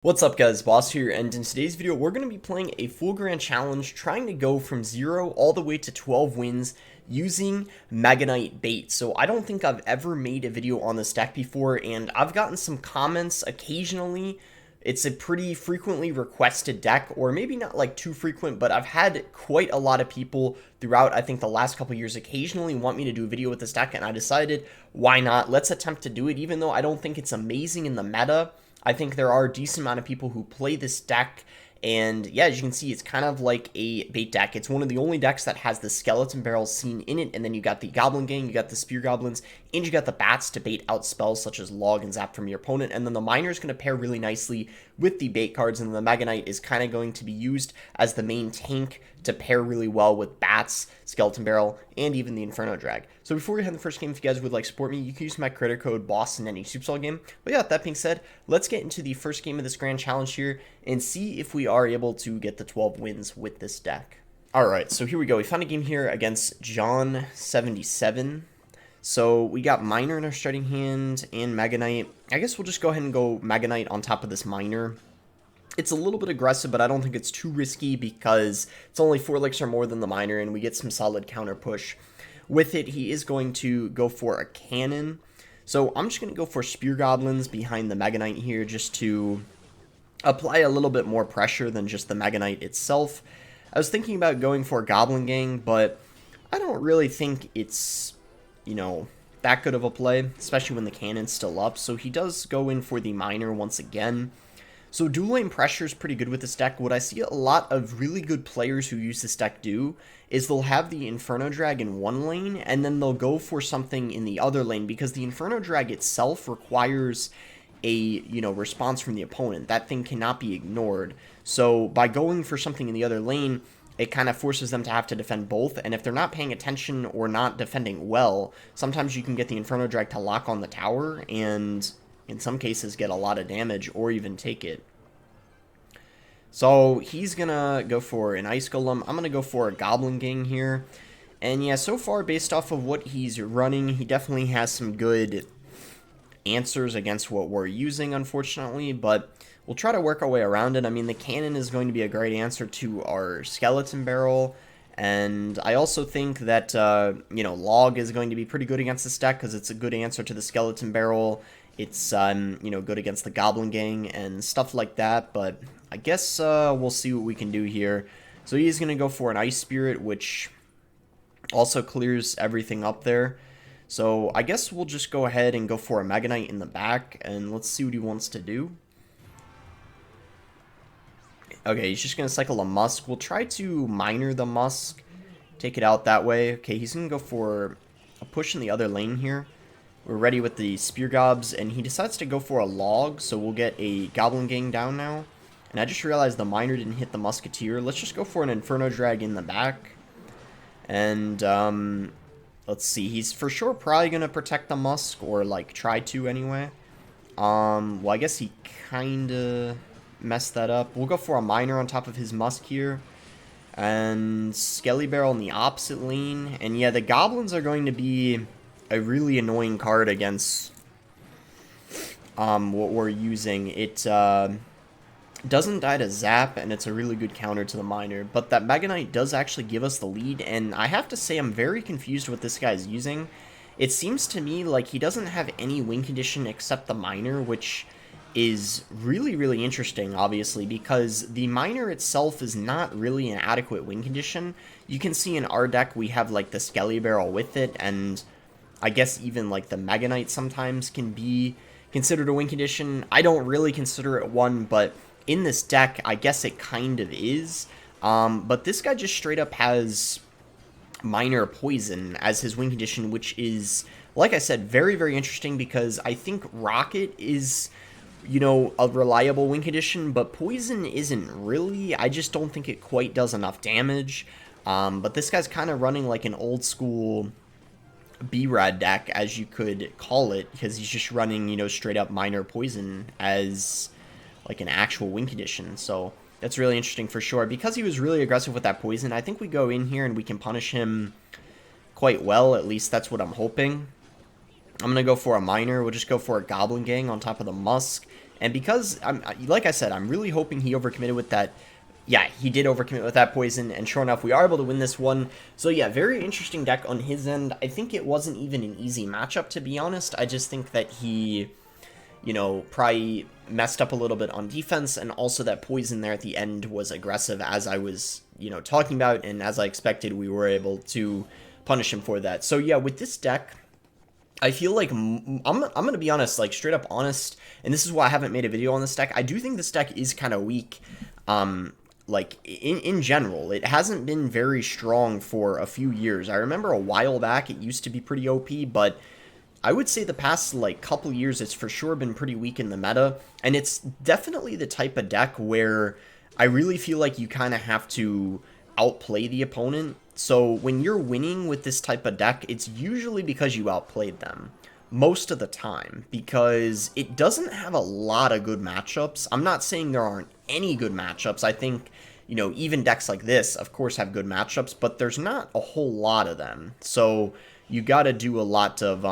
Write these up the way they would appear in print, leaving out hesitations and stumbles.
What's up guys, Boss here, and in today's video we're going to be playing a full grand challenge trying to go from 0 all the way to 12 wins using Mega Knight bait. So I don't think I've ever made a video on this deck before, and I've gotten some comments occasionally. It's a pretty frequently requested deck, or maybe not like too frequent, but I've had quite a lot of people throughout, I think, the last couple years occasionally want me to do a video with this deck, and I decided, why not? Let's attempt to do it, even though I don't think it's amazing in the meta. I think there are a decent amount of people who play this deck, and yeah, as you can see, it's kind of like a bait deck. It's one of the only decks that has the Skeleton Barrel scene in it, and then you got the Goblin Gang, you got the Spear Goblins, and you got the Bats to bait out spells such as Log and Zap from your opponent, and then the Miner is going to pair really nicely with the bait cards, and the Mega Knight is kind of going to be used as the main tank to pair really well with Bats, Skeleton Barrel, and even the Inferno Drag. So before we head in the first game, if you guys would like to support me, you can use my creator code BOSS in any Supercell game. But yeah, that being said, let's get into the first game of this grand challenge here and see if we are able to get the 12 wins with this deck. Alright, so here we go. We found a game here against John77. So we got Miner in our starting hand and Mega Knight. I guess we'll just go ahead and go Mega Knight on top of this Miner. It's a little bit aggressive, but I don't think it's too risky because it's only 4 licks or more than the Miner, and we get some solid counter push. With it, he is going to go for a cannon. So I'm just going to go for Spear Goblins behind the Mega Knight here just to apply a little bit more pressure than just the Mega Knight itself. I was thinking about going for Goblin Gang, but I don't really think it's, that good of a play, especially when the cannon's still up. So he does go in for the Miner once again. So dual lane pressure is pretty good with this deck. What I see a lot of really good players who use this deck do is they'll have the Inferno Drag in one lane, and then they'll go for something in the other lane, because the Inferno Drag itself requires a, response from the opponent. That thing cannot be ignored. So by going for something in the other lane, it kind of forces them to have to defend both, and if they're not paying attention or not defending well, sometimes you can get the Inferno Drag to lock on the tower, and in some cases get a lot of damage or even take it. So he's gonna go for an Ice Golem. I'm gonna go for a Goblin Gang here. And yeah, so far based off of what he's running, he definitely has some good answers against what we're using, unfortunately, but we'll try to work our way around it. I mean, the cannon is going to be a great answer to our Skeleton Barrel, and I also think that, Log is going to be pretty good against this deck because it's a good answer to the Skeleton Barrel. It's, good against the Goblin Gang and stuff like that, but I guess we'll see what we can do here. So he's going to go for an Ice Spirit, which also clears everything up there. So I guess we'll just go ahead and go for a Mega Knight in the back, and let's see what he wants to do. Okay, he's just going to cycle a Musk. We'll try to Miner the Musk, take it out that way. Okay, he's going to go for a push in the other lane here. We're ready with the Spear Gobs, and he decides to go for a Log, so we'll get a Goblin Gang down now. And I just realized the Miner didn't hit the Musketeer. Let's just go for an Inferno Drag in the back. And, let's see. He's for sure probably going to protect the Musk, or, try to anyway. Well, I guess he kind of messed that up. We'll go for a Miner on top of his Musk here. And Skelly Barrel in the opposite lane. And yeah, the Goblins are going to be a really annoying card against what we're using. It doesn't die to Zap, and it's a really good counter to the Miner, but that Mega Knight does actually give us the lead, and I have to say I'm very confused what this guy's using. It seems to me like he doesn't have any win condition except the Miner, which is really, really interesting, obviously, because the Miner itself is not really an adequate win condition. You can see in our deck we have the Skelly Barrel with it, and I guess even the Mega Knight sometimes can be considered a win condition. I don't really consider it one, but in this deck, I guess it kind of is. But this guy just straight up has Miner Poison as his win condition, which is, like I said, very, very interesting, because I think Rocket is, a reliable win condition, but Poison isn't really. I just don't think it quite does enough damage. But this guy's kind of running like an old school B-Rad deck, as you could call it, because he's just running, straight up Miner Poison as an actual win condition. So that's really interesting for sure. Because he was really aggressive with that Poison, I think we go in here and we can punish him quite well. At least that's what I'm hoping. I'm going to go for a Miner. We'll just go for a Goblin Gang on top of the Musk. And because, like I said, I'm really hoping he overcommitted with that. Yeah, he did overcommit with that poison, and sure enough, we are able to win this one. So yeah, very interesting deck on his end. I think it wasn't even an easy matchup, to be honest. I just think that he, you know, probably messed up a little bit on defense, and also that poison there at the end was aggressive, as I was, you know, talking about, and as I expected, we were able to punish him for that. So yeah, with this deck, I feel like I'm going to be honest, like straight up honest, and this is why I haven't made a video on this deck. I do think this deck is kind of weak. Like in general, it hasn't been very strong for a few years. I remember a while back it used to be pretty OP, but I would say the past like couple years it's for sure been pretty weak in the meta, and it's definitely the type of deck where I really feel like you kind of have to outplay the opponent. So when you're winning with this type of deck, it's usually because you outplayed them most of the time, because it doesn't have a lot of good matchups. I'm not saying there aren't any good matchups. I think, you know, even decks like this, of course, have good matchups, but there's not a whole lot of them. So you got to do a lot of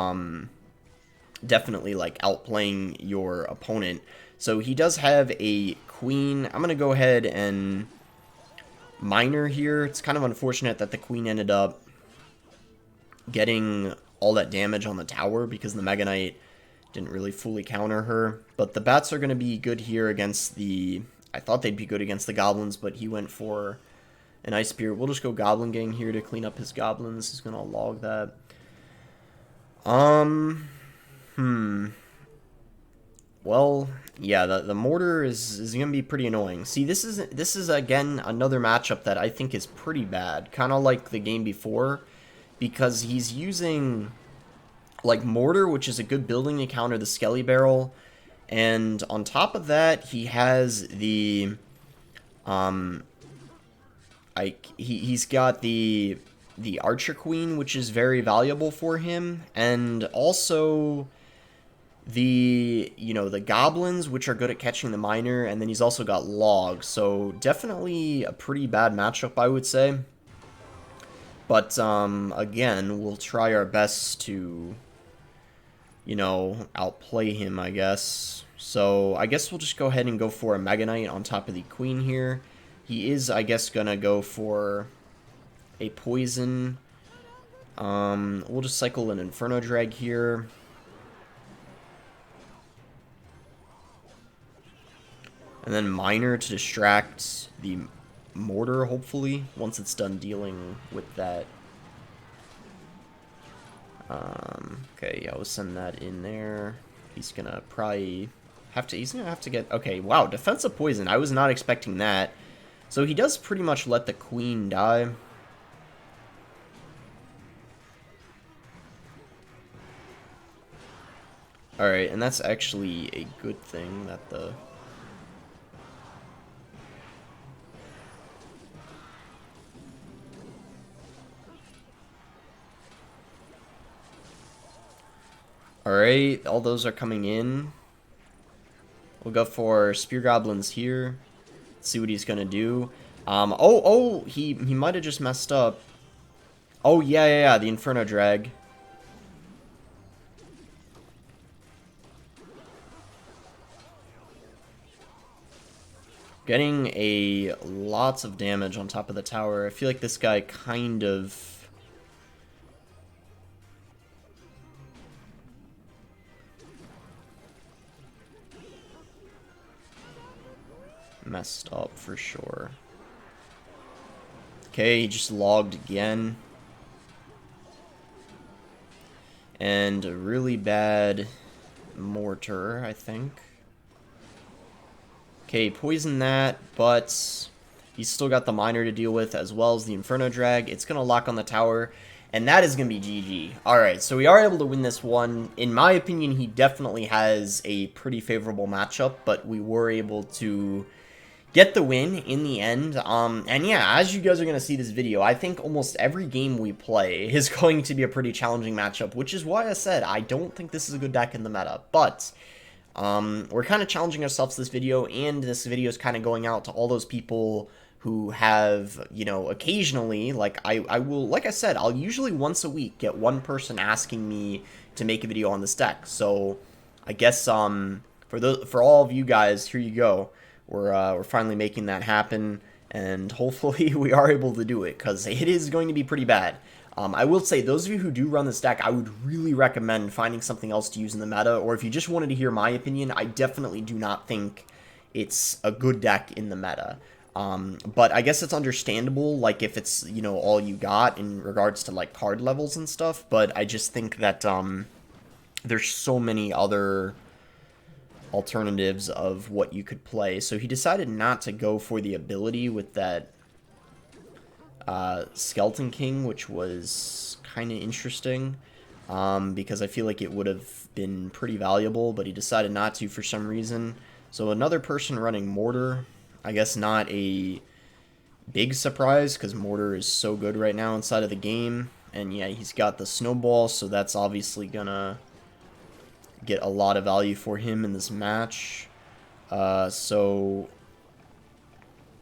definitely like outplaying your opponent. So he does have a queen. I'm going to go ahead and miner here. It's kind of unfortunate that the queen ended up getting all that damage on the tower because the Mega Knight didn't really fully counter her. But the bats are going to be good here against the... I thought they'd be good against the goblins, but he went for an Ice Spear. We'll just go Goblin Gang here to clean up his goblins. He's going to log that. Well, yeah, the mortar is going to be pretty annoying. See, this is again another matchup that I think is pretty bad, kind of like the game before, because he's using like mortar, which is a good building to counter the Skelly Barrel, and on top of that, he has the he's got the Archer Queen, which is very valuable for him, and also the, you know, the goblins, which are good at catching the miner, and then he's also got log, so definitely a pretty bad matchup, I would say. But again, we'll try our best to, you know, outplay him, I guess. So I guess we'll just go ahead and go for a Mega Knight on top of the queen here. He is, I guess, gonna go for a poison. We'll just cycle an Inferno Drag here. And then Miner to distract the mortar, hopefully, once it's done dealing with that. Okay, yeah, we'll send that in there. He's gonna probably have to, he's gonna have to get, okay, wow, defensive poison. I was not expecting that. So he does pretty much let the queen die. Alright, and that's actually a good thing that the... Alright, all those are coming in. We'll go for Spear Goblins here. Let's see what he's gonna do. He might have just messed up. Oh, yeah, the Inferno Drag. Getting a lots of damage on top of the tower. I feel like this guy kind of... messed up for sure. Okay, he just logged again. And a really bad mortar, I think. Okay, poison that, but he's still got the miner to deal with as well as the Inferno Drag. It's going to lock on the tower, and that is going to be GG. Alright, so we are able to win this one. In my opinion, he definitely has a pretty favorable matchup, but we were able to get the win in the end. And yeah, as you guys are going to see this video, I think almost every game we play is going to be a pretty challenging matchup, which is why I said I don't think this is a good deck in the meta. But we're kind of challenging ourselves this video, and this video is kind of going out to all those people who have, you know, occasionally, like I will, like I said, I'll usually once a week get one person asking me to make a video on this deck. So I guess for all of you guys, here you go. We're finally making that happen, and hopefully we are able to do it, because it is going to be pretty bad. I will say, those of you who do run this deck, I would really recommend finding something else to use in the meta, or if you just wanted to hear my opinion, I definitely do not think it's a good deck in the meta. But I guess it's understandable, like, if it's, you know, all you got in regards to, like, card levels and stuff, but I just think that, there's so many other alternatives of what you could play. So he decided not to go for the ability with that Skeleton King, which was kind of interesting, because I feel like it would have been pretty valuable, but he decided not to for some reason. So another person running Mortar, I guess not a big surprise, because Mortar is so good right now inside of the game. And yeah, he's got the Snowball, so that's obviously gonna get a lot of value for him in this match. So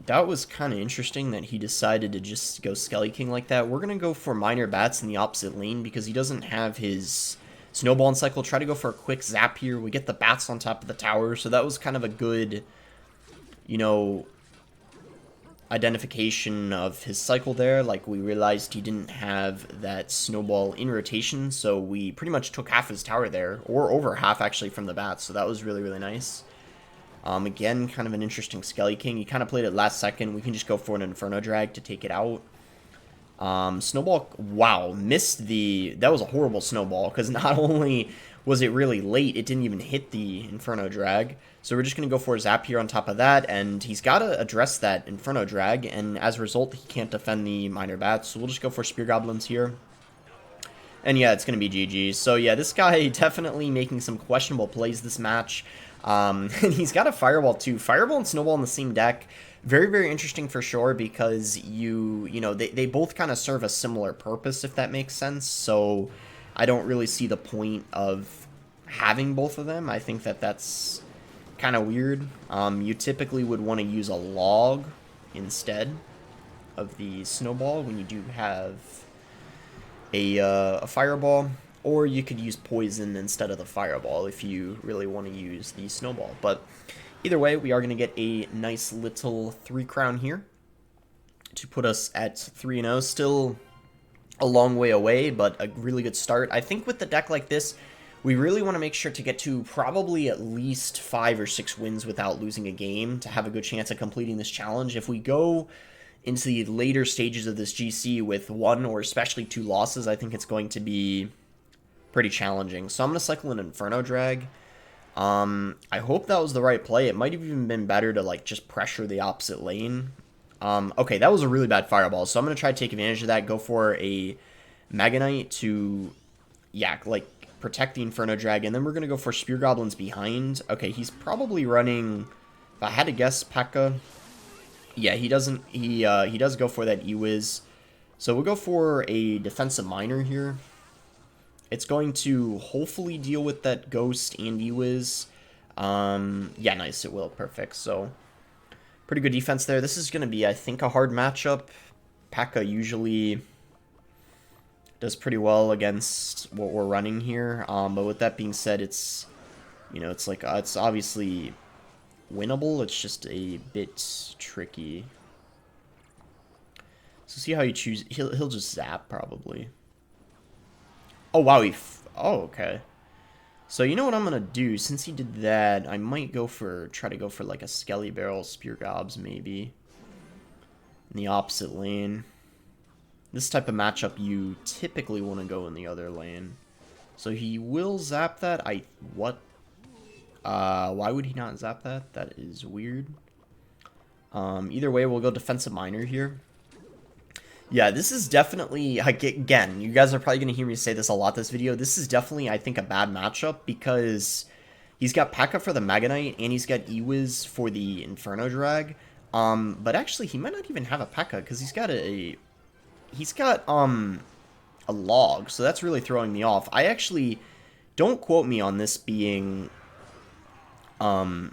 that was kind of interesting that he decided to just go Skelly King like that. We're going to go for Minor Bats in the opposite lane because he doesn't have his Snowball and Cycle. Try to go for a quick zap here. We get the Bats on top of the tower, so that was kind of a good, you know, identification of his cycle there. Like, we realized he didn't have that Snowball in rotation, so we pretty much took half his tower there, or over half actually from the Bats, so that was really, really nice. Again, kind of an interesting Skelly King. He kind of played it last second. We can just go for an Inferno Drag to take it out. Snowball, wow, missed the... That was a horrible Snowball, because not only was it really late, it didn't even hit the Inferno Drag. So we're just going to go for a Zap here on top of that, and he's got to address that Inferno Drag, and as a result, he can't defend the Minor Bats, so we'll just go for Spear Goblins here. And yeah, it's going to be GG. So yeah, this guy definitely making some questionable plays this match. And he's got a Fireball too. Fireball and Snowball in the same deck. Very, very interesting for sure, because you know, they both kind of serve a similar purpose, if that makes sense. So I don't really see the point of having both of them. I think that that's kind of weird. You typically would want to use a Log instead of the Snowball when you do have a Fireball. Or you could use Poison instead of the Fireball if you really want to use the Snowball. But either way, we are going to get a nice little 3 crown here to put us at 3-0. Still a long way away, but a really good start. I think with the deck like this, we really want to make sure to get to probably at least 5 or 6 wins without losing a game to have a good chance of completing this challenge. If we go into the later stages of this GC with 1 or especially 2 losses, I think it's going to be pretty challenging. So I'm going to cycle an Inferno Drag. I hope that was the right play. It might have even been better to, like, just pressure the opposite lane. Okay, that was a really bad Fireball, so I'm going to try to take advantage of that, go for a Mega Knight to, yeah, like, protect the Inferno Drag, and then we're going to go for Spear Goblins behind. Okay, he's probably running, if I had to guess, P.E.K.K.A. Yeah, he doesn't, he does go for that E-Wiz. So we'll go for a Defensive Miner here. It's going to hopefully deal with that Ghost and E-Wiz. Yeah, nice, it will. Perfect. So, pretty good defense there. This is going to be, I think, a hard matchup. P.E.K.K.A. usually does pretty well against what we're running here. But with that being said, it's, you know, it's like, it's obviously winnable. It's just a bit tricky. So see how you choose. He'll just zap, probably. Oh, wow, oh, okay. So, you know what I'm going to do? Since he did that, I might try to go for, like, a Skelly Barrel Spear Gobs, maybe. In the opposite lane. This type of matchup, you typically want to go in the other lane. So, he will zap that. What? Why would he not zap that? That is weird. Either way, we'll go Defensive Miner here. Yeah, this is definitely, again, you guys are probably going to hear me say this a lot this video. This is definitely, I think, a bad matchup because he's got P.E.K.K.A. for the Mega Knight and he's got E-Wiz for the Inferno Drag. But actually, he might not even have a P.E.K.K.A. because he's got a Log, so that's really throwing me off. I actually, don't quote me on this being P.E.K.K.A.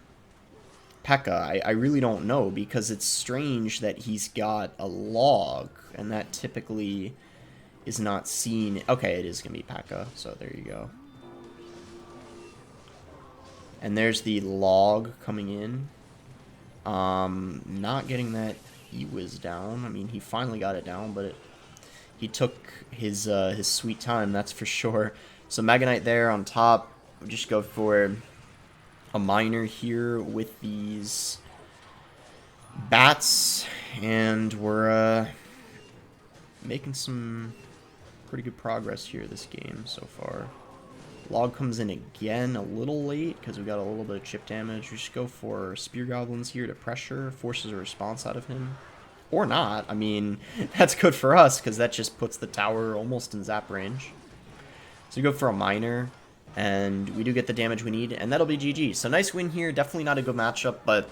I really don't know, because it's strange that he's got a Log, and that typically is not seen. Okay, it is going to be P.E.K.K.A., so there you go. And there's the log coming in. Not getting that E-Wiz down. I mean, he finally got it down, but he took his sweet time, that's for sure. So Magonite there on top. We'll just go for a miner here with these bats, and we're making some pretty good progress here this game so far. Log comes in again a little late because we got a little bit of chip damage. We just go for Spear Goblins here to pressure, forces a response out of him. Or not. I mean, that's good for us because that just puts the tower almost in zap range. So we go for a miner, and we do get the damage we need, and that'll be GG. So nice win here. Definitely not a good matchup, but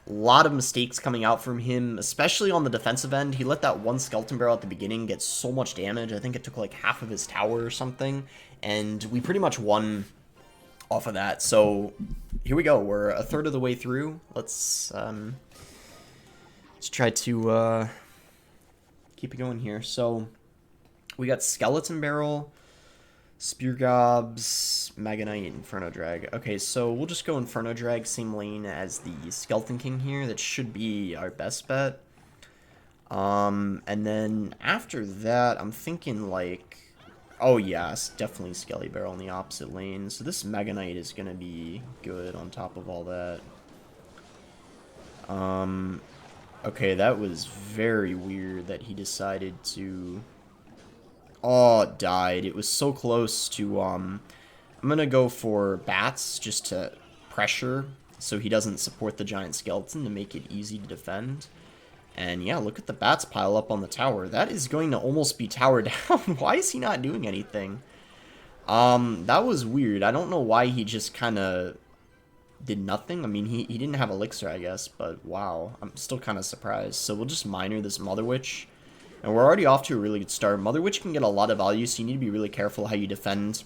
a lot of mistakes coming out from him, especially on the defensive end. He let that one Skeleton Barrel at the beginning get so much damage. I think it took like half of his tower or something, and we pretty much won off of that. So here we go. We're a third of the way through. Let's try to keep it going here. So we got Skeleton Barrel, Spear Gobs, Magonite, Inferno Drag. Okay, so we'll just go Inferno Drag, same lane as the Skeleton King here. That should be our best bet. And then after that, I'm thinking like, oh yes, definitely Skelly Barrel in the opposite lane. So this Magonite is gonna be good on top of all that. Okay, that was very weird that he decided to... Oh, it died. It was so close to, I'm gonna go for bats just to pressure so he doesn't support the giant skeleton to make it easy to defend. And yeah, look at the bats pile up on the tower. That is going to almost be tower down. Why is he not doing anything? That was weird. I don't know why he just kind of did nothing. I mean, he didn't have elixir, I guess, but wow. I'm still kind of surprised. So we'll just miner this Mother Witch. And we're already off to a really good start. Mother Witch can get a lot of value, so you need to be really careful how you defend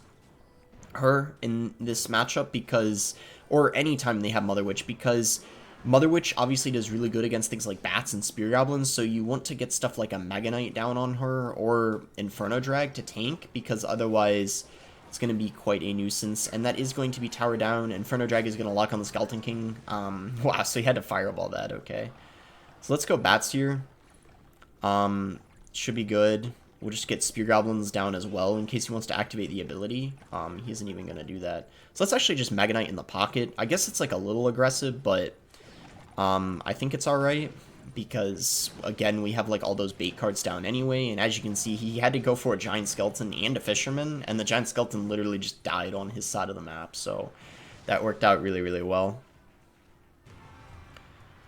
her in this matchup because, or anytime they have Mother Witch, because Mother Witch obviously does really good against things like bats and spear goblins, so you want to get stuff like a Magonite down on her or Inferno Drag to tank, because otherwise it's going to be quite a nuisance, and that is going to be tower down. Inferno Drag is going to lock on the Skeleton King. Wow, so he had to fireball that, okay. So let's go bats here. Should be good. We'll just get Spear Goblins down as well in case he wants to activate the ability. He isn't even going to do that. So let's actually just Magonite in the pocket. I guess it's like a little aggressive, but I think it's alright because, again, we have like all those bait cards down anyway. And as you can see, he had to go for a Giant Skeleton and a Fisherman, and the Giant Skeleton literally just died on his side of the map. So that worked out really, really well.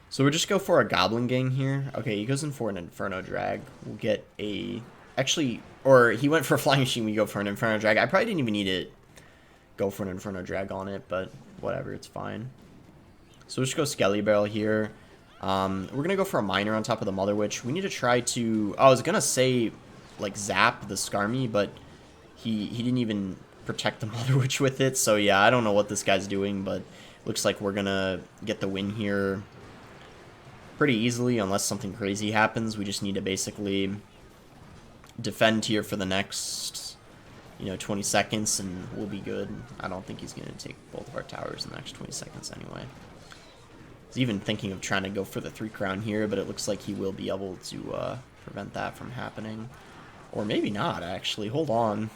So we'll just go for a Goblin Gang here. Okay, he goes in for an Inferno Drag. We'll get a... Actually, or he went for a Flying Machine, we go for an Inferno Drag. I probably didn't even need to go for an Inferno Drag on it, but whatever, it's fine. So we'll just go Skelly Barrel here. We're going to go for a Miner on top of the Mother Witch. We need to try to... I was going to say, like, zap the Skarmy, but he didn't even protect the Mother Witch with it. So yeah, I don't know what this guy's doing, but looks like we're going to get the win here pretty easily unless something crazy happens. We just need to basically defend here for the next, 20 seconds and we'll be good. I don't think he's going to take both of our towers in the next 20 seconds anyway. I was even thinking of trying to go for the 3 crown here, but it looks like he will be able to prevent that from happening. Or maybe not, actually. Hold on.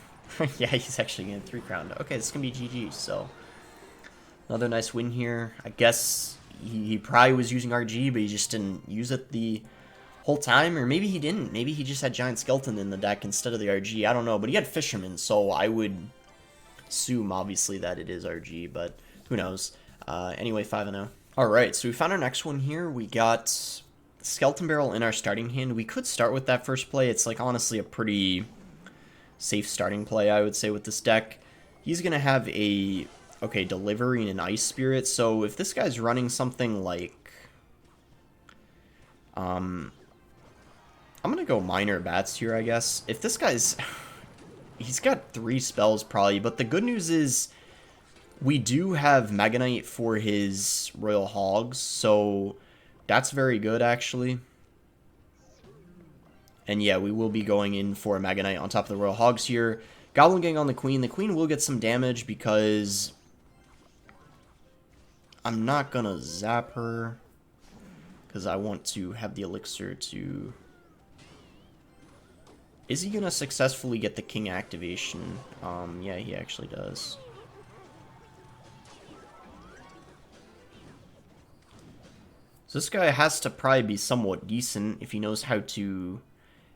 Yeah, he's actually going to 3 crown. Okay, this is going to be GG, so another nice win here. I guess he probably was using RG, but he just didn't use it the whole time, or maybe he didn't. Maybe he just had Giant Skeleton in the deck instead of the RG. I don't know, but he had Fisherman, so I would assume, obviously, that it is RG, but who knows. Anyway, 5-0. Alright, so we found our next one here. We got Skeleton Barrel in our starting hand. We could start with that first play. It's, like, honestly a pretty safe starting play, I would say, with this deck. He's going to have a... Okay, Delivery and an Ice Spirit. So if this guy's running something like... I'm going to go Miner Bats here, I guess. If this guy's... He's got 3 spells, probably. But the good news is we do have Magonite for his Royal Hogs. So that's very good, actually. And yeah, we will be going in for a Magonite on top of the Royal Hogs here. Goblin Gang on the Queen. The Queen will get some damage because... I'm not gonna zap her because I want to have the elixir to... Is he gonna successfully get the king activation? Yeah, he actually does. So this guy has to probably be somewhat decent if he knows how to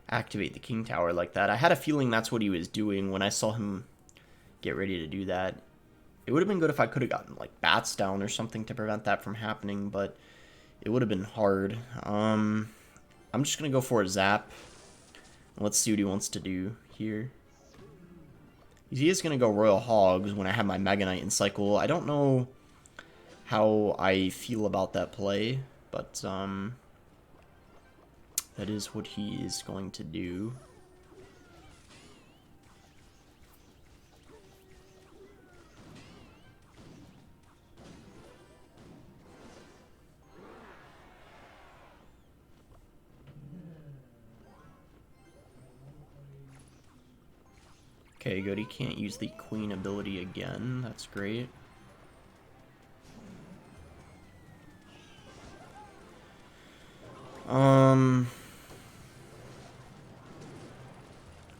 activate the king tower like that. I had a feeling that's what he was doing when I saw him get ready to do that. It would have been good if I could have gotten like bats down or something to prevent that from happening, but it would have been hard. I'm just gonna go for a zap. Let's see what he wants to do here. He is gonna go Royal Hogs when I have my Mega Knight in cycle. I don't know how I feel about that play, but that is what he is going to do. Okay, good. He can't use the queen ability again. That's great.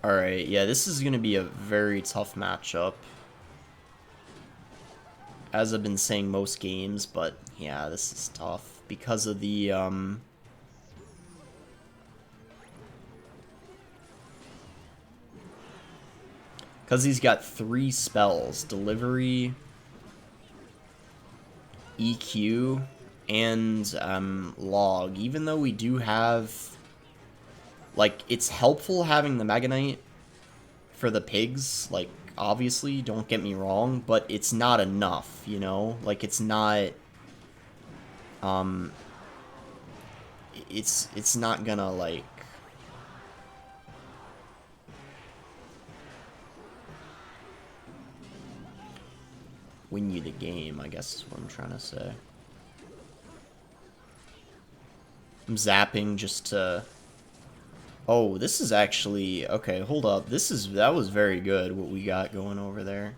Alright, yeah, this is going to be a very tough matchup. As I've been saying most games, but yeah, this is tough because of the, because he's got 3 spells: Delivery, EQ, and Log. Even though we do have, like, it's helpful having the Mega Knight for the pigs, like, obviously, don't get me wrong, but it's not enough, you know? Like, it's not, it's not gonna, like, win you the game, I guess is what I'm trying to say. I'm zapping just to... Oh, this is actually... Okay, hold up. That was very good, what we got going over there.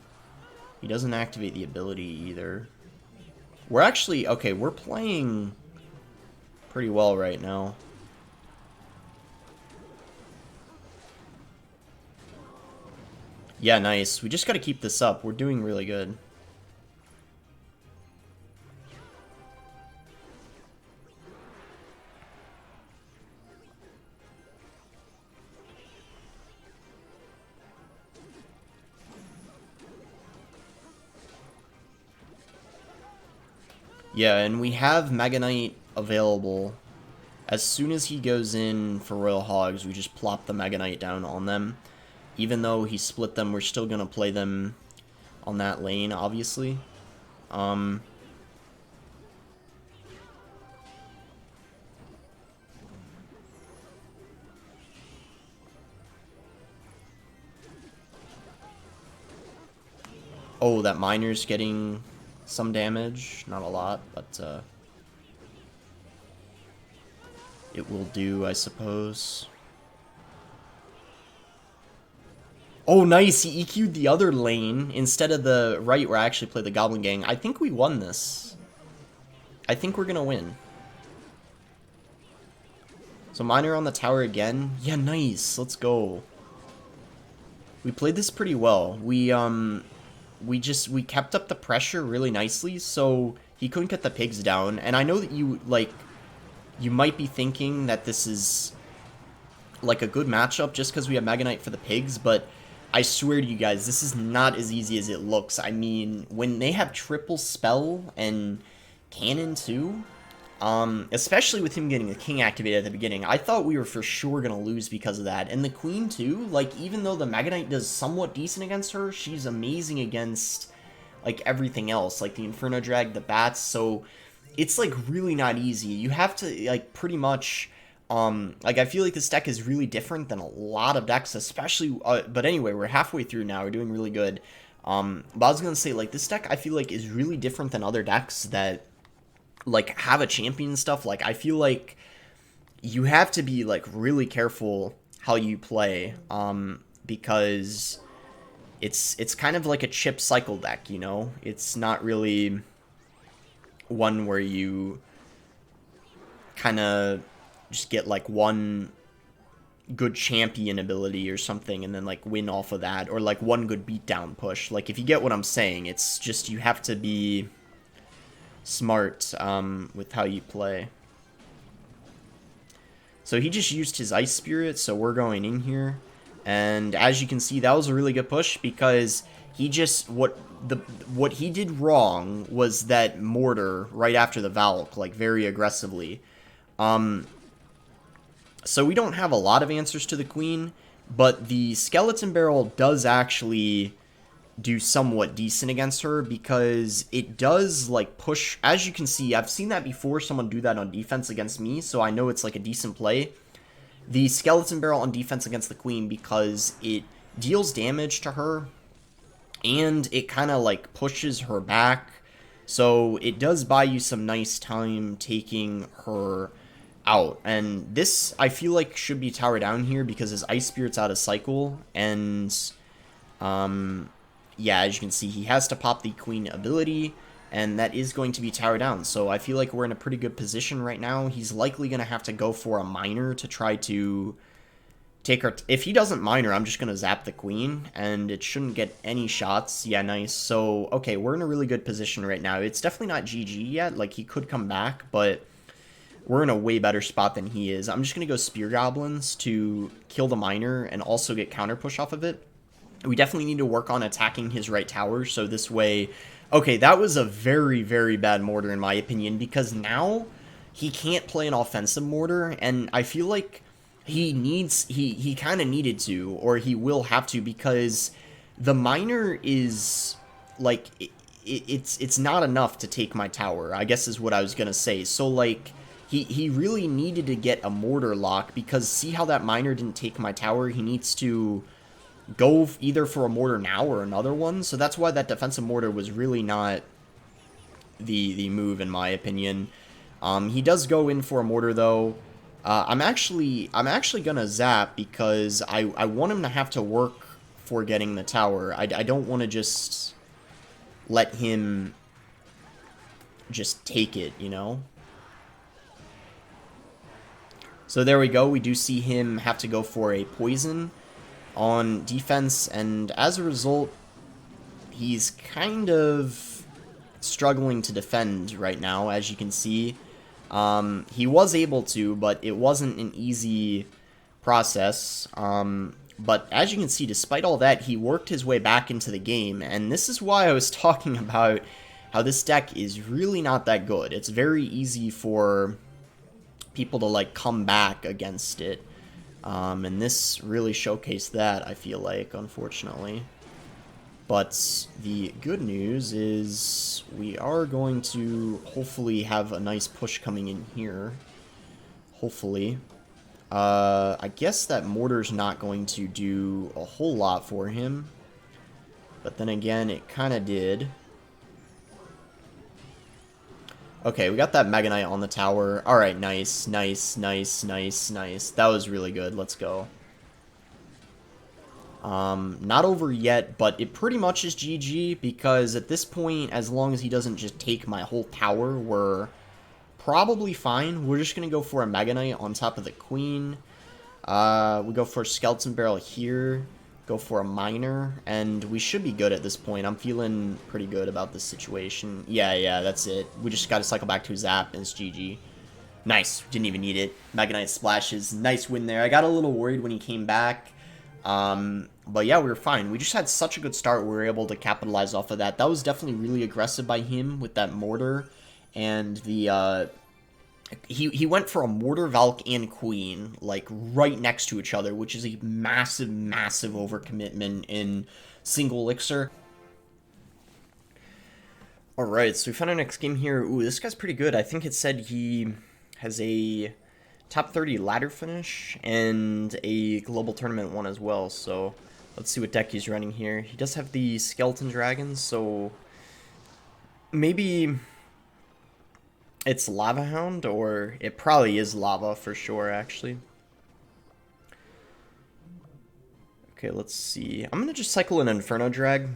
He doesn't activate the ability either. We're actually... Okay, we're playing pretty well right now. Yeah, nice. We just gotta keep this up. We're doing really good. Yeah, and we have Mega Knight available. As soon as he goes in for Royal Hogs, we just plop the Mega Knight down on them. Even though he split them, we're still going to play them on that lane, obviously. Oh, that miner's getting some damage. Not a lot, but it will do, I suppose. Oh, nice. He EQ'd the other lane instead of the right where I actually play the Goblin Gang. I think we won this. I think we're going to win. So miner on the tower again. Yeah, nice. Let's go. We played this pretty well. We kept up the pressure really nicely, so he couldn't get the pigs down. And I know that you might be thinking that this is like a good matchup just because we have Mega Knight for the pigs, but I swear to you guys, this is not as easy as it looks. I mean, when they have triple spell and cannon too, especially with him getting the king activated at the beginning, I thought we were for sure going to lose because of that. And the queen too, like, even though the Mega Knight does somewhat decent against her, she's amazing against, like, everything else, like the Inferno Drag, the bats, so it's, like, really not easy. You have to, like, pretty much... like, I feel like this deck is really different than a lot of decks, especially, but anyway, we're halfway through now, we're doing really good. But I was gonna say, like, this deck, I feel like, is really different than other decks that, like, have a champion and stuff. Like, I feel like you have to be, like, really careful how you play, because it's kind of like a chip cycle deck, you know? It's not really... one where you kind of just get like one good champion ability or something and then like win off of that, or like one good beatdown push. Like, if you get what I'm saying, it's just you have to be smart with how you play. So he just used his Ice Spirit, so we're going in here. And as you can see, that was a really good push because he just, what he did wrong was that Mortar right after the Valk, like very aggressively. So we don't have a lot of answers to the Queen, but the Skeleton Barrel does actually do somewhat decent against her because it does like push. As you can see, I've seen that before, someone do that on defense against me, so I know it's like a decent play. The Skeleton Barrel on defense against the Queen, because it deals damage to her and it kind of like pushes her back, so it does buy you some nice time taking her out. And this, I feel like, should be tower down here because his Ice Spirit's out of cycle, and yeah, as you can see, he has to pop the Queen ability, and that is going to be tower down. So I feel like we're in a pretty good position right now. He's likely going to have to go for a Miner to try to take her. If he doesn't Miner, I'm just going to zap the Queen, and it shouldn't get any shots. Yeah, nice. So, okay, we're in a really good position right now. It's definitely not GG yet. Like, he could come back, but we're in a way better spot than he is. I'm just going to go Spear Goblins to kill the Miner and also get counter push off of it. We definitely need to work on attacking his right tower, so this way... Okay, that was a very, very bad Mortar in my opinion, because now he can't play an offensive Mortar, and I feel like he kind of needed to, or he will have to, because the Miner is, like, it's not enough to take my tower, I guess is what I was going to say. So, like, he really needed to get a Mortar lock, because see how that Miner didn't take my tower? He needs to go either for a Mortar now or another one. So that's why that defensive Mortar was really not the move in my opinion. He does go in for a Mortar though. I'm actually gonna zap because I want him to have to work for getting the tower. I don't want to just let him just take it, you know? So there we go. We do see him have to go for a poison on defense, and as a result, he's kind of struggling to defend right now, as you can see. He was able to, but it wasn't an easy process. But as you can see, despite all that, he worked his way back into the game, and this is why I was talking about how this deck is really not that good. It's very easy for people to, like, come back against it. And this really showcased that, I feel like, unfortunately. But the good news is we are going to hopefully have a nice push coming in here. Hopefully. I guess that Mortar's not going to do a whole lot for him. But then again, it kind of did. Okay, we got that Mega Knight on the tower. Alright, nice, nice, nice, nice, nice. That was really good. Let's go. Not over yet, but it pretty much is GG, because at this point, as long as he doesn't just take my whole tower, we're probably fine. We're just going to go for a Mega Knight on top of the Queen. We go for a Skeleton Barrel here. Go for a Miner, and we should be good at this point. I'm feeling pretty good about this situation. Yeah, that's it. We just got to cycle back to a Zap, and it's GG. Nice. Didn't even need it. Mega Knight splashes. Nice win there. I got a little worried when he came back. But yeah, we were fine. We just had such a good start. We were able to capitalize off of that. That was definitely really aggressive by him with that Mortar. And the, he went for a Mortar, Valk, and Queen, like, right next to each other, which is a massive, massive overcommitment in single elixir. Alright, so we found our next game here. Ooh, this guy's pretty good. I think it said he has a top 30 ladder finish and a global tournament one as well, so let's see what deck he's running here. He does have the Skeleton Dragons, so maybe it's Lava Hound, or it probably is Lava for sure, actually. Okay, let's see. I'm going to just cycle an Inferno Drag.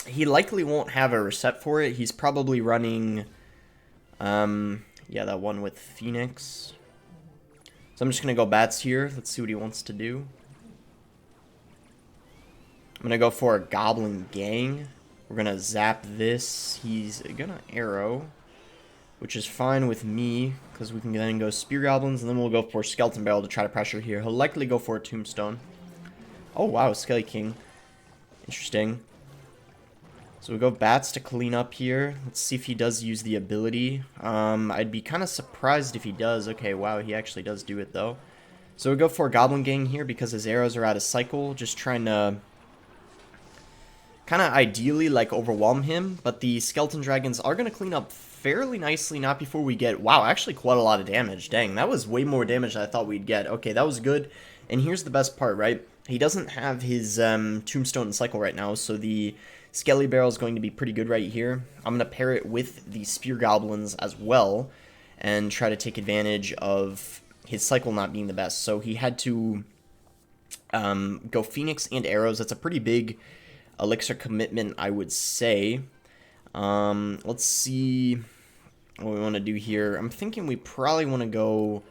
He likely won't have a reset for it. He's probably running, yeah, that one with Phoenix. So I'm just going to go bats here. Let's see what he wants to do. I'm going to go for a Goblin Gang. We're going to zap this. He's going to arrow, which is fine with me, because we can then go Spear Goblins, and then we'll go for Skeleton Barrel to try to pressure here. He'll likely go for a Tombstone. Oh, wow, Skelly King. Interesting. So we go bats to clean up here. Let's see if he does use the ability. I'd be kind of surprised if he does. Okay, wow, he actually does do it, though. So we go for a Goblin Gang here because his arrows are out of cycle. Just trying to kind of ideally, like, overwhelm him. But the Skeleton Dragons are going to clean up fairly nicely, not before we get... Wow, actually quite a lot of damage. Dang, that was way more damage than I thought we'd get. Okay, that was good. And here's the best part, right? He doesn't have his Tombstone cycle right now, so the Skelly Barrel is going to be pretty good right here. I'm going to pair it with the Spear Goblins as well and try to take advantage of his cycle not being the best. So he had to go Phoenix and Arrows. That's a pretty big elixir commitment, I would say. Let's see what we want to do here. I'm thinking we probably want to go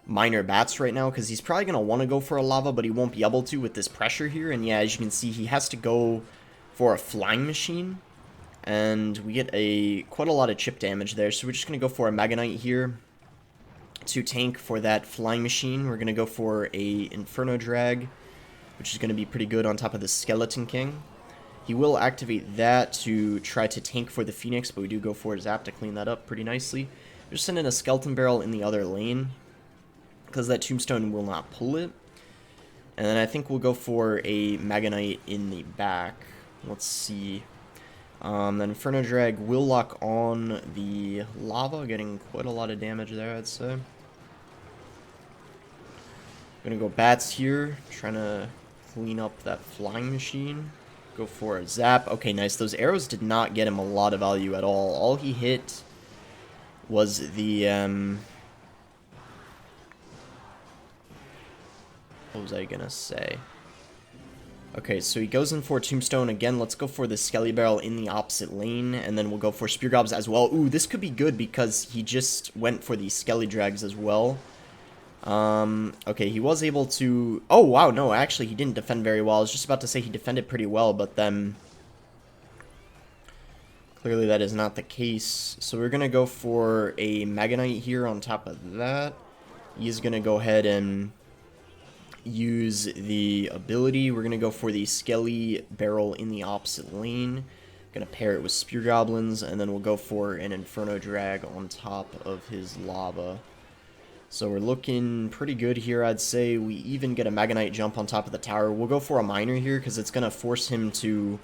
Minor Bats right now because he's probably going to want to go for a Lava, but he won't be able to with this pressure here. And yeah, as you can see, he has to go for a Flying Machine, and we get quite a lot of chip damage there. So we're just going to go for a Mega Knight here to tank for that Flying Machine. We're going to go for a Inferno Drag, which is going to be pretty good on top of the Skeleton King. He will activate that to try to tank for the Phoenix, but we do go for a Zap to clean that up pretty nicely. We're just sending a Skeleton Barrel in the other lane because that Tombstone will not pull it. And then I think we'll go for a Mega Knight in the back. Let's see. Then Inferno Drag will lock on the Lava, getting quite a lot of damage there, I'd say. Gonna go Bats here, trying to clean up that Flying Machine. Go for a Zap. Okay, nice. Those arrows did not get him a lot of value at all. All he hit was the, what was I gonna say? Okay, so he goes in for Tombstone again. Let's go for the Skelly Barrel in the opposite lane, and then we'll go for Spear Gobs as well. Ooh, this could be good because he just went for the Skelly Drags as well. Okay, he was able to... Oh, wow, no, actually, he didn't defend very well. I was just about to say he defended pretty well, but then... Clearly that is not the case. So we're going to go for a Mega Knight here on top of that. He's going to go ahead and use the ability. We're going to go for the Skelly Barrel in the opposite lane. Going to pair it with Spear Goblins, and then we'll go for an Inferno Drag on top of his Lava. So we're looking pretty good here, I'd say. We even get a Mega Knight jump on top of the tower. We'll go for a Miner here because it's going to force him to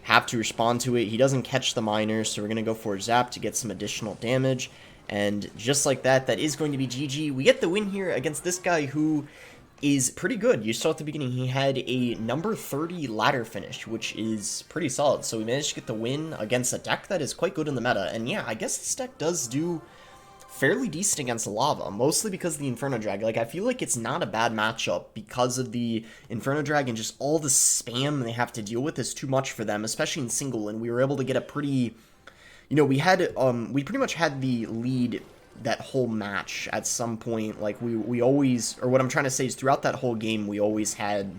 have to respond to it. He doesn't catch the Miner, so we're going to go for a Zap to get some additional damage. And just like that, that is going to be GG. We get the win here against this guy who is pretty good. You saw at the beginning he had a number 30 ladder finish, which is pretty solid. So we managed to get the win against a deck that is quite good in the meta. And yeah, I guess this deck does do fairly decent against Lava, mostly because of the Inferno Drag. Like, I feel like it's not a bad matchup because of the Inferno Drag, and just all the spam they have to deal with is too much for them, especially in single, and we were able to get a pretty... You know, we pretty much had the lead that whole match at some point. Like, we always... Or what I'm trying to say is throughout that whole game, we always had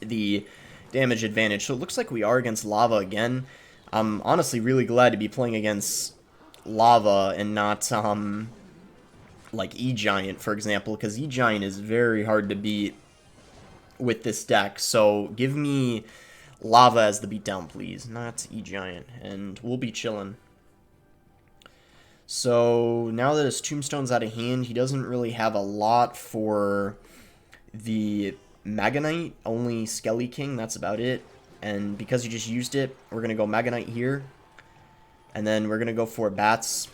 the damage advantage. So it looks like we are against Lava again. I'm honestly really glad to be playing against Lava and not like E-Giant, for example, because E-Giant is very hard to beat with this deck. So give me Lava as the beatdown, please, not E-Giant, and we'll be chilling. So now that his Tombstone's out of hand, he doesn't really have a lot for the Mega Knight, only Skelly King, that's about it. And because he just used it, we're going to go Mega Knight here. And then we're going to go for Bats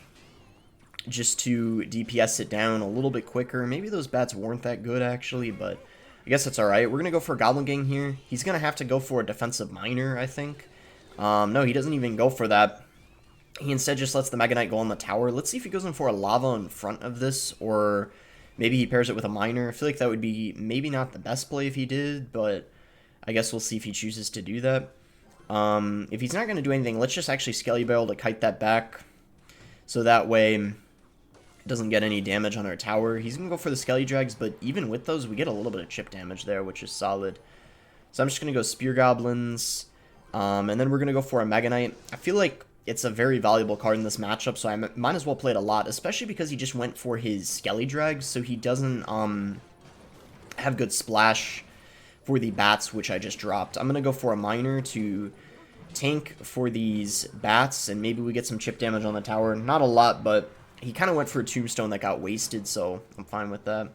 just to DPS it down a little bit quicker. Maybe those Bats weren't that good, actually, but I guess it's alright. We're going to go for a Goblin Gang here. He's going to have to go for a Defensive Miner, I think. No, he doesn't even go for that. He instead just lets the Mega Knight go on the tower. Let's see if he goes in for a Lava in front of this, or maybe he pairs it with a Miner. I feel like that would be maybe not the best play if he did, but I guess we'll see if he chooses to do that. If he's not going to do anything, let's just actually Skelly Barrel to kite that back. So that way it doesn't get any damage on our tower. He's going to go for the Skelly Drags, but even with those, we get a little bit of chip damage there, which is solid. So I'm just going to go Spear Goblins. And then we're going to go for a Mega Knight. I feel like it's a very valuable card in this matchup, so I might as well play it a lot, especially because he just went for his Skelly Drags, so he doesn't have good splash for the bats, which I just dropped. I'm going to go for a Miner to tank for these bats, and maybe we get some chip damage on the tower. Not a lot, but he kind of went for a Tombstone that got wasted, so I'm fine with that.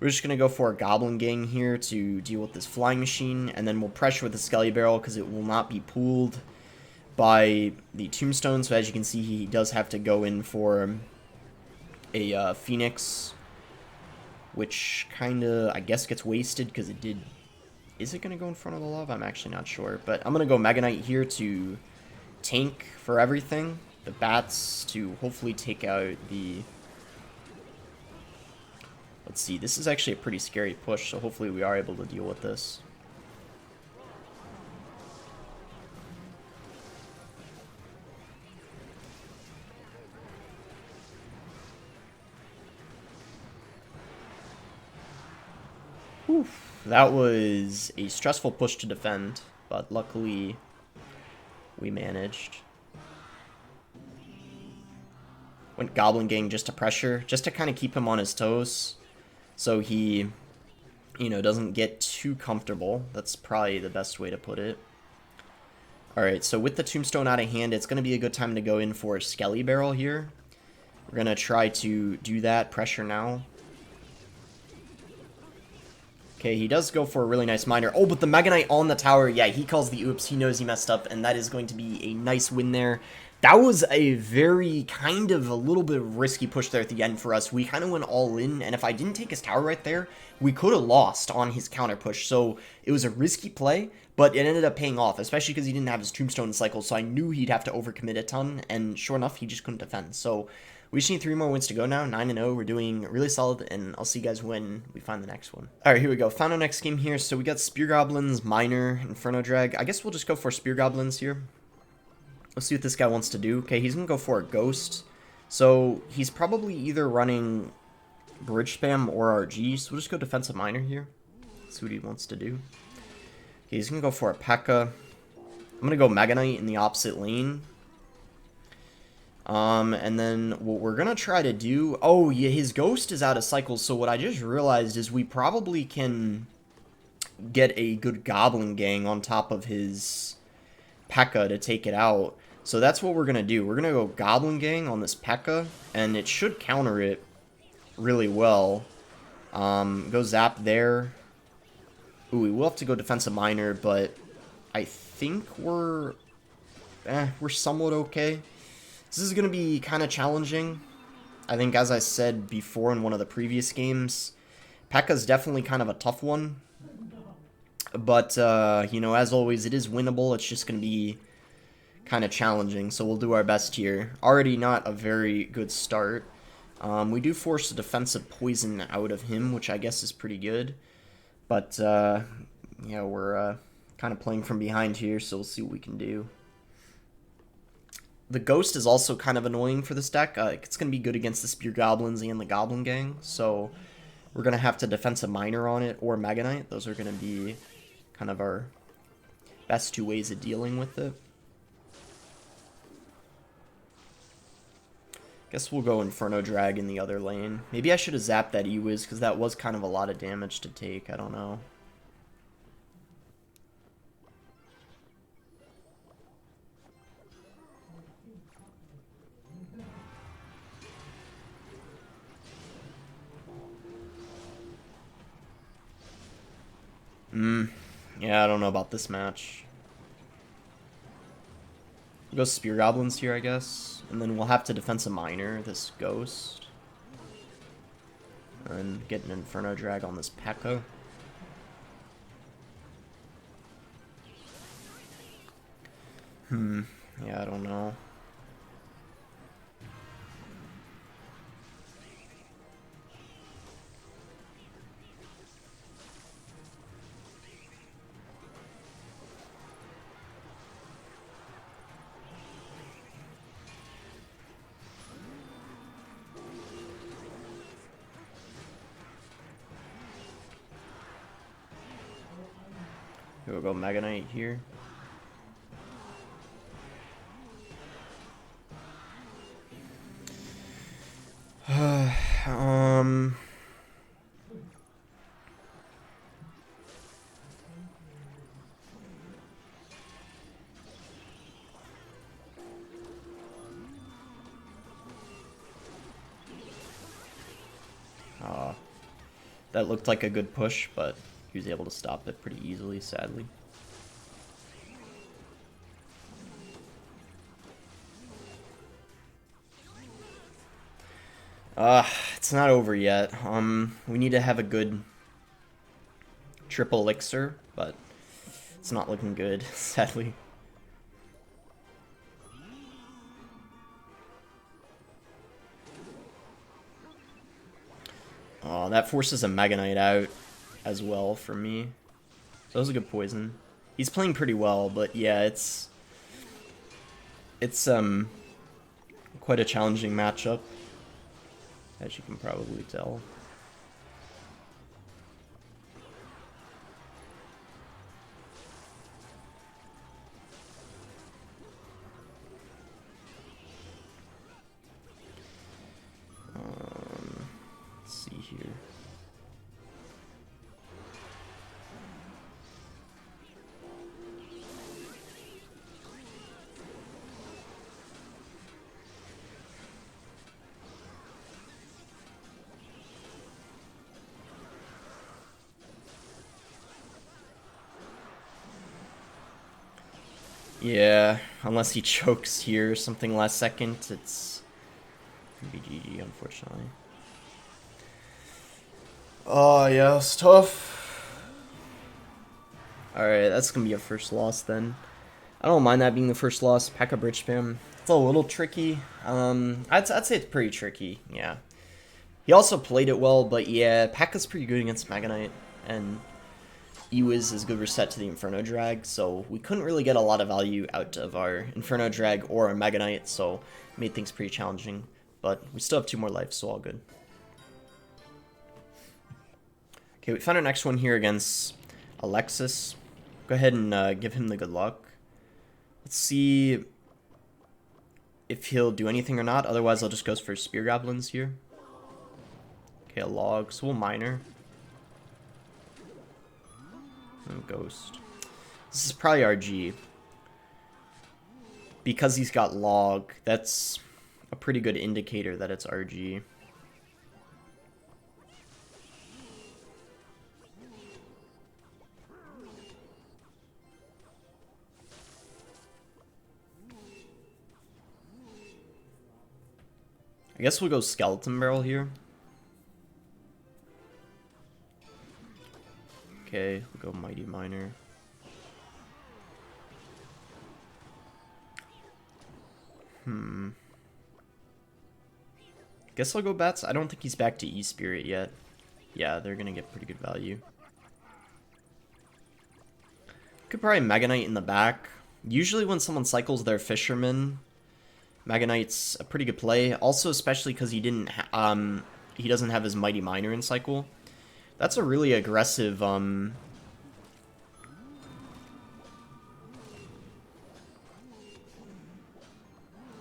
We're just going to go for a Goblin Gang here to deal with this Flying Machine, and then we'll pressure with the Skelly Barrel because it will not be pooled by the Tombstone. So as you can see, he does have to go in for a Phoenix, which kind of, I guess, gets wasted because it did... Is it going to go in front of the lava? I'm actually not sure. But I'm going to go Mega Knight here to tank for everything. The bats to hopefully take out the... Let's see, this is actually a pretty scary push, so hopefully we are able to deal with this. Oof, that was a stressful push to defend, but luckily we managed. Went Goblin Gang just to pressure, just to kind of keep him on his toes. So he, you know, doesn't get too comfortable. That's probably the best way to put it. Alright, so with the Tombstone out of hand, it's going to be a good time to go in for a Skelly Barrel here. We're going to try to do that. Pressure now. Okay, he does go for a really nice Miner. Oh, but the Mega Knight on the tower, yeah, he calls the oops. He knows he messed up, and that is going to be a nice win there. That was a very kind of a little bit risky push there at the end for us. We kind of went all in, and if I didn't take his tower right there, we could have lost on his counter push. So it was a risky play, but it ended up paying off, especially because he didn't have his Tombstone cycle, so I knew he'd have to overcommit a ton, and sure enough, he just couldn't defend. So we just need 3 more wins to go now, 9-0. We're doing really solid, and I'll see you guys when we find the next one. All right, here we go. Found our next game here. So we got Spear Goblins, Miner, Inferno Drag. I guess we'll just go for Spear Goblins here. Let's see what this guy wants to do. Okay, he's going to go for a Ghost. So he's probably either running Bridge Spam or RG. So we'll just go Defensive Miner here. See what he wants to do. Okay, he's going to go for a P.E.K.K.A. I'm going to go Mega Knight in the opposite lane. And then what we're going to try to do... Oh, yeah, his Ghost is out of cycles. So what I just realized is we probably can get a good Goblin Gang on top of his P.E.K.K.A. to take it out. So that's what we're going to do. We're going to go Goblin Gang on this P.E.K.K.A. And it should counter it really well. Go Zap there. Ooh, we will have to go Defensive Miner, but I think we're somewhat okay. This is going to be kind of challenging. I think, as I said before in one of the previous games, P.E.K.K.A. is definitely kind of a tough one. But, you know, as always, it is winnable. It's just going to be kind of challenging, so we'll do our best here. Already not a very good start. We do force a defensive poison out of him, which I guess is pretty good. But, yeah, we're kind of playing from behind here, so we'll see what we can do. The Ghost is also kind of annoying for this deck. It's going to be good against the Spear Goblins and the Goblin Gang, so we're going to have to Defensive Miner on it or Mega Knight. Those are going to be kind of our best 2 ways of dealing with it. Guess we'll go Inferno Drag in the other lane. Maybe I should have zapped that E-Wiz, because that was kind of a lot of damage to take. I don't know. Yeah, I don't know about this match. We'll go Spear Goblins here, I guess. And then we'll have to Defensive Miner this Ghost. And get an Inferno Drag on this P.E.K.K.A. Yeah, I don't know. Here we'll go Mega Knight here. That looked like a good push, but he was able to stop it pretty easily, sadly. It's not over yet. We need to have a good triple elixir, but it's not looking good, sadly. Oh, that forces a Mega Knight out as well for me. So that was a good poison. He's playing pretty well, but yeah, it's quite a challenging matchup, as you can probably tell. Let's see here. Yeah, unless he chokes here something last second, it's gonna be GG, unfortunately. Oh, yeah, it's tough. Alright, that's gonna be a first loss then. I don't mind that being the first loss. P.E.K.K.A. bridge spam. It's a little tricky. I'd say it's pretty tricky, yeah. He also played it well, but yeah, P.E.K.K.A.'s pretty good against Mega Knight, and Ewiz is good reset to the Inferno Drag, so we couldn't really get a lot of value out of our Inferno Drag or our Mega Knight, so it made things pretty challenging. But we still have 2 more lives, so all good. Okay, we found our next one here against Alexis. Go ahead and give him the good luck. Let's see if he'll do anything or not. Otherwise, I'll just go for Spear Goblins here. Okay, a log, so we'll Miner. And Ghost. This is probably RG. Because he's got log, that's a pretty good indicator that it's RG. I guess we'll go Skeleton Barrel here. Okay, we'll go Mighty Miner. Guess I'll go Bats. I don't think he's back to E-Spirit yet. Yeah, they're gonna get pretty good value. Could probably Mega Knight in the back. Usually when someone cycles their Fisherman, Mega Knight's a pretty good play. Also, especially because he doesn't have his Mighty Miner in cycle. That's a really aggressive I'm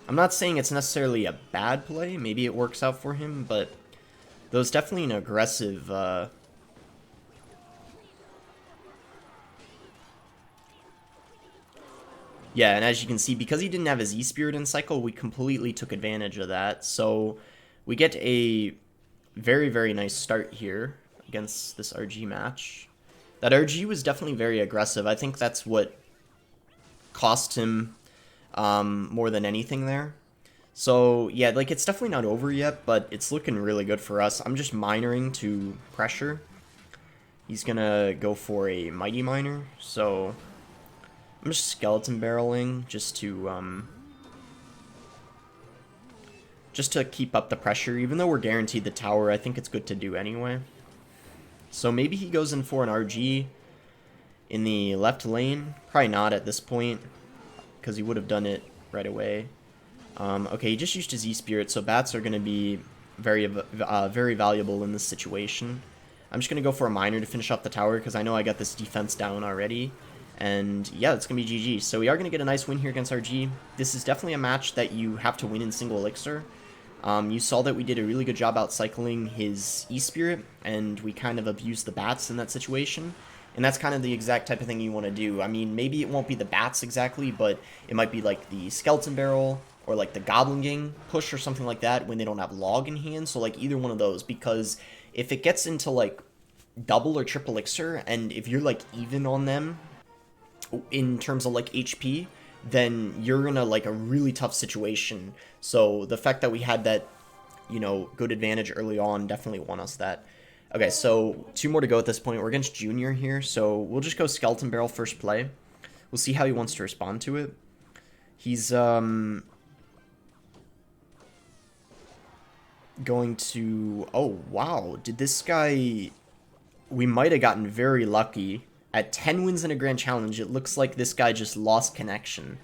not saying it's necessarily a bad play. Maybe it works out for him, but that was definitely an aggressive yeah, and as you can see, because he didn't have his E-Spirit in cycle, we completely took advantage of that. So we get a very, very nice start here against this RG match. That RG was definitely very aggressive. I think that's what cost him more than anything there. So yeah, like, it's definitely not over yet, but it's looking really good for us. I'm just Minering to pressure. He's gonna go for a Mighty Miner, so I'm just Skeleton Barreling just to keep up the pressure. Even though we're guaranteed the tower, I think it's good to do anyway. So maybe he goes in for an RG in the left lane. Probably not at this point, because he would have done it right away. Okay, he just used his E-Spirit, so Bats are going to be very valuable in this situation. I'm just going to go for a Miner to finish off the tower, because I know I got this defense down already. And yeah, it's going to be GG. So we are going to get a nice win here against RG. This is definitely a match that you have to win in single elixir. You saw that we did a really good job outcycling his E-Spirit, and we kind of abused the bats in that situation. And that's kind of the exact type of thing you want to do. I mean, maybe it won't be the bats exactly, but it might be like the Skeleton Barrel or like the Goblin Gang push or something like that when they don't have log in hand. So like either one of those, because if it gets into like double or triple elixir, and if you're like even on them in terms of like HP, then you're in like a really tough situation. So the fact that we had that, you know, good advantage early on definitely won us that. Okay, so 2 more to go at this point. We're against Junior here, so we'll just go Skeleton Barrel first play. We'll see how he wants to respond to it. He's going to... Oh, wow. Did this guy... We might have gotten very lucky. At 10 wins in a Grand Challenge, it looks like this guy just lost connection.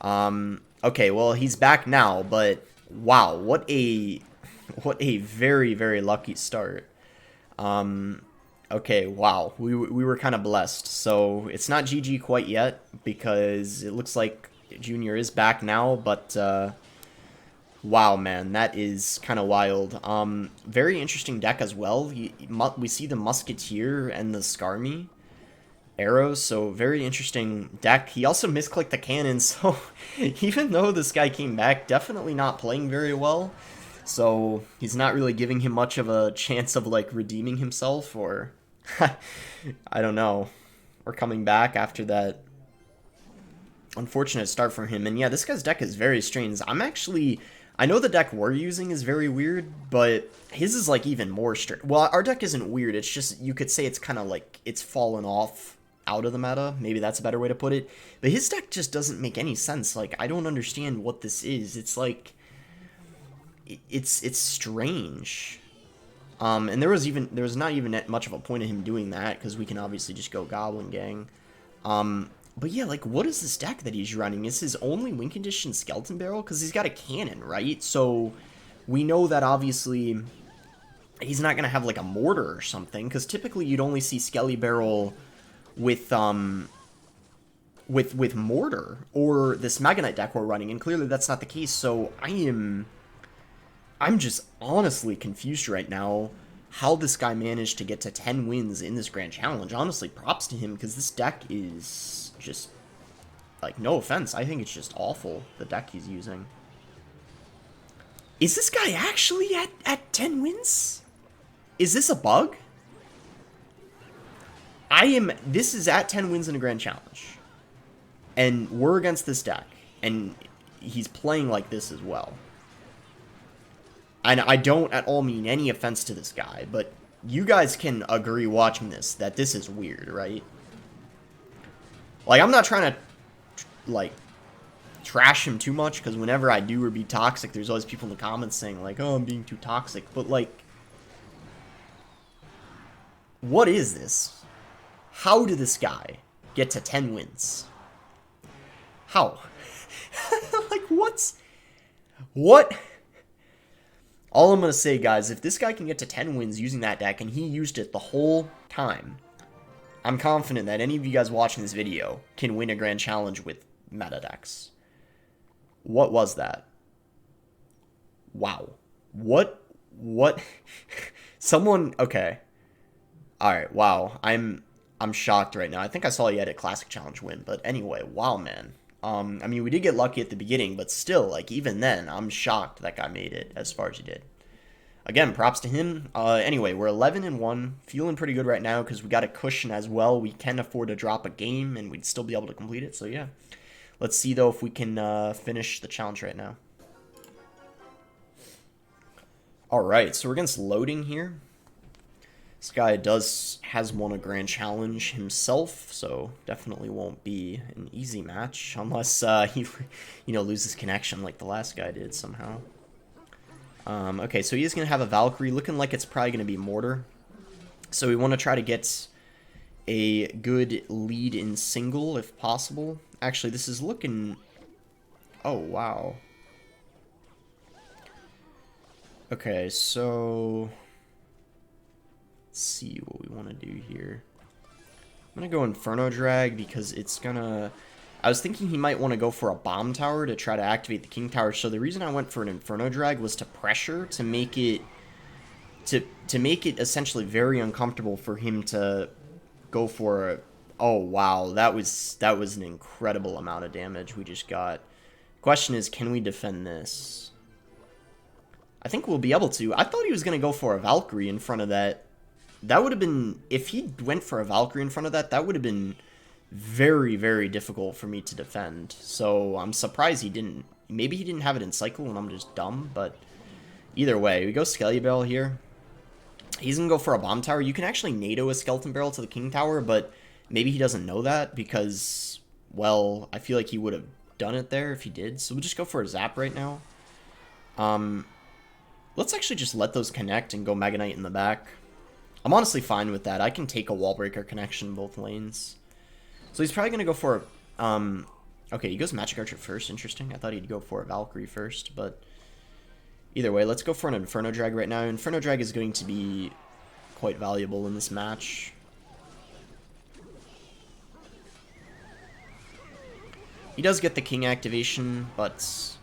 Okay, well, he's back now, but wow, what a very, very lucky start. Okay, wow, we were kind of blessed. So it's not GG quite yet, because it looks like Junior is back now, but wow, man, that is kind of wild. Very interesting deck as well. We see the Musketeer and the Skarmy arrows, so very interesting deck. He also misclicked the cannon, so even though this guy came back, definitely not playing very well. So he's not really giving him much of a chance of like redeeming himself, or I don't know, or coming back after that unfortunate start from him. And yeah, this guy's deck is very strange. I know the deck we're using is very weird, but his is like even more strange. Well, our deck isn't weird, it's just, you could say it's kind of like, it's fallen off out of the meta. Maybe that's a better way to put it. But his deck just doesn't make any sense. Like, I don't understand what this is. It's like, it's strange. And there was not even much of a point of him doing that, because we can obviously just go Goblin Gang. But yeah, like, what is this deck that he's running? Is his only win condition Skeleton Barrel? Because he's got a cannon, right? So we know that obviously he's not going to have like a mortar or something, because typically you'd only see Skelly Barrel with mortar, or this Magonite deck we're running, and clearly that's not the case. So I'm just honestly confused right now how this guy managed to get to 10 wins in this Grand Challenge. Honestly, props to him, because this deck is just, like, no offense, I think it's just awful, the deck he's using. Is this guy actually at 10 wins? Is this a bug? This is at 10 wins in a Grand Challenge. And we're against this deck. And he's playing like this as well. And I don't at all mean any offense to this guy, but you guys can agree watching this that this is weird, right? Like, I'm not trying to, like, trash him too much, because whenever I do or be toxic, there's always people in the comments saying, like, oh, I'm being too toxic. But, like, what is this? How did this guy get to 10 wins? How? Like, what? All I'm going to say, guys, if this guy can get to 10 wins using that deck, and he used it the whole time, I'm confident that any of you guys watching this video can win a Grand Challenge with meta decks. What was that? Wow. What? Someone, okay. Alright, wow. I'm shocked right now. I think I saw he had a Classic Challenge win, but anyway, wow, man. I mean, we did get lucky at the beginning, but still, like, even then, I'm shocked that guy made it as far as he did. Again, props to him. Anyway, we're 11-1, feeling pretty good right now, because we got a cushion as well. We can afford to drop a game, and we'd still be able to complete it, so yeah. Let's see, though, if we can finish the challenge right now. Alright, so we're against Loading here. This guy has won a Grand Challenge himself, so definitely won't be an easy match unless he, loses connection like the last guy did somehow. Okay, so he is going to have a Valkyrie, looking like it's probably going to be Mortar. So we want to try to get a good lead in single if possible. Actually, this is looking... Oh, wow. Okay, so... see what we want to do here. I'm gonna go Inferno Drag because it's gonna... I was thinking he might want to go for a Bomb Tower to try to activate the King Tower, so the reason I went for an Inferno Drag was to pressure, to make it... To make it essentially very uncomfortable for him to go for a... Oh, wow, that was an incredible amount of damage we just got. Question is, can we defend this? I think we'll be able to. I thought he was going to go for a Valkyrie in front of that. That would have been... If he went for a Valkyrie in front of that, that would have been very, very difficult for me to defend. So I'm surprised he didn't. Maybe he didn't have it in cycle and I'm just dumb, but either way, we go Skelly Barrel here. He's going to go for a Bomb Tower. You can actually NATO a Skeleton Barrel to the King Tower, but maybe he doesn't know that because, well, I feel like he would have done it there if he did. So we'll just go for a Zap right now. Let's actually just let those connect and go Mega Knight in the back. I'm honestly fine with that. I can take a Wall Breaker connection both lanes. So he's probably going to go for... okay, he goes Magic Archer first. Interesting. I thought he'd go for a Valkyrie first, but... Either way, let's go for an Inferno Drag right now. Inferno Drag is going to be quite valuable in this match. He does get the King activation, but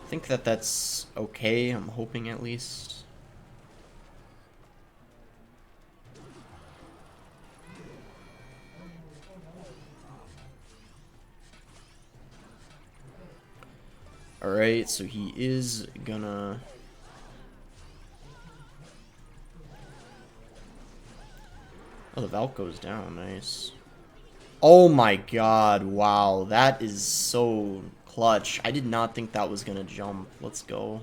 I think that that's okay. I'm hoping at least. Alright, so he is gonna... Oh, the Valk goes down. Nice. Oh my god, wow. That is so clutch. I did not think that was gonna jump. Let's go.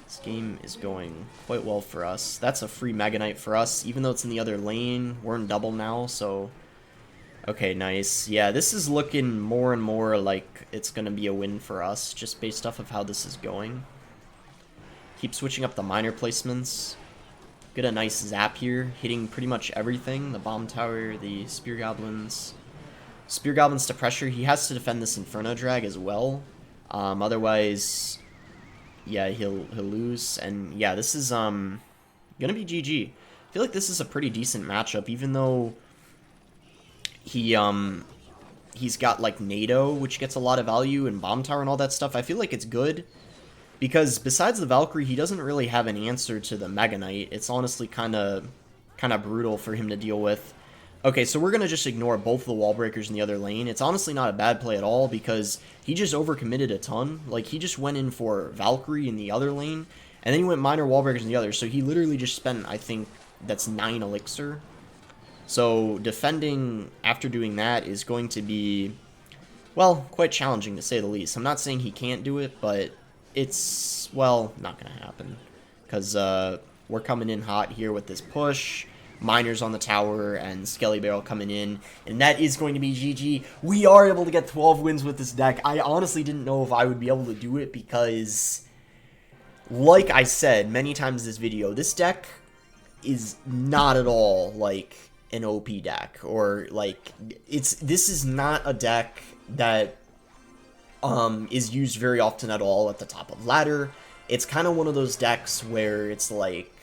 This game is going quite well for us. That's a free Mega Knight for us. Even though it's in the other lane, we're in double now, so... Okay, nice. Yeah, this is looking more and more like it's going to be a win for us, just based off of how this is going. Keep switching up the minor placements. Get a nice zap here, hitting pretty much everything. The Bomb Tower, the Spear Goblins. Spear Goblins to pressure. He has to defend this Inferno Drag as well. Otherwise, yeah, he'll lose. And yeah, this is gonna be GG. I feel like this is a pretty decent matchup, even though... He's got like NATO, which gets a lot of value, and Bomb Tower and all that stuff. I feel like it's good because besides the Valkyrie, he doesn't really have an answer to the Mega Knight. It's honestly kind of brutal for him to deal with. Okay, so we're gonna just ignore both the Wall Breakers in the other lane. It's honestly not a bad play at all because he just overcommitted a ton. Like he just went in for Valkyrie in the other lane, and then he went minor Wall Breakers in the other. So he literally just spent, I think that's 9 elixir. So defending after doing that is going to be, well, quite challenging to say the least. I'm not saying he can't do it, but it's, well, not going to happen. Because we're coming in hot here with this push, Miners on the tower, and Skelly Barrel coming in. And that is going to be GG. We are able to get 12 wins with this deck. I honestly didn't know if I would be able to do it because, like I said many times in this video, this deck is not at all, like... an OP deck, or like this is not a deck that is used very often at all at the top of ladder. It's kind of one of those decks where it's like,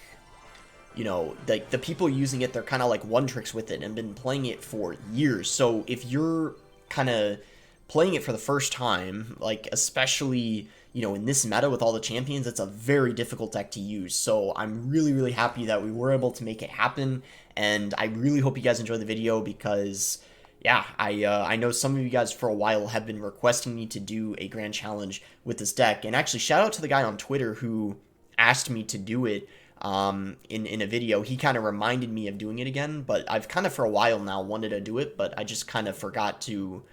you know, like the people using it, they're kind of like one tricks with it and been playing it for years. So if you're kind of playing it for the first time, like especially, you know, in this meta with all the champions, it's a very difficult deck to use. So I'm really, really happy that we were able to make it happen. And I really hope you guys enjoyed the video because, yeah, I know some of you guys for a while have been requesting me to do a grand challenge with this deck. And actually, shout out to the guy on Twitter who asked me to do it in a video. He kind of reminded me of doing it again, but I've kind of for a while now wanted to do it, but I just kind of forgot to,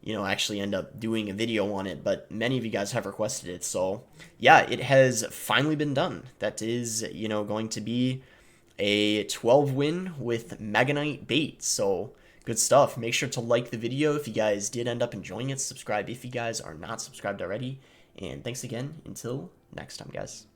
you know, actually end up doing a video on it, but many of you guys have requested it, so yeah, it has finally been done. That is, you know, going to be a 12 win with Mega Knight bait, so good stuff. Make sure to like the video if you guys did end up enjoying it, subscribe if you guys are not subscribed already, and thanks again, until next time, guys.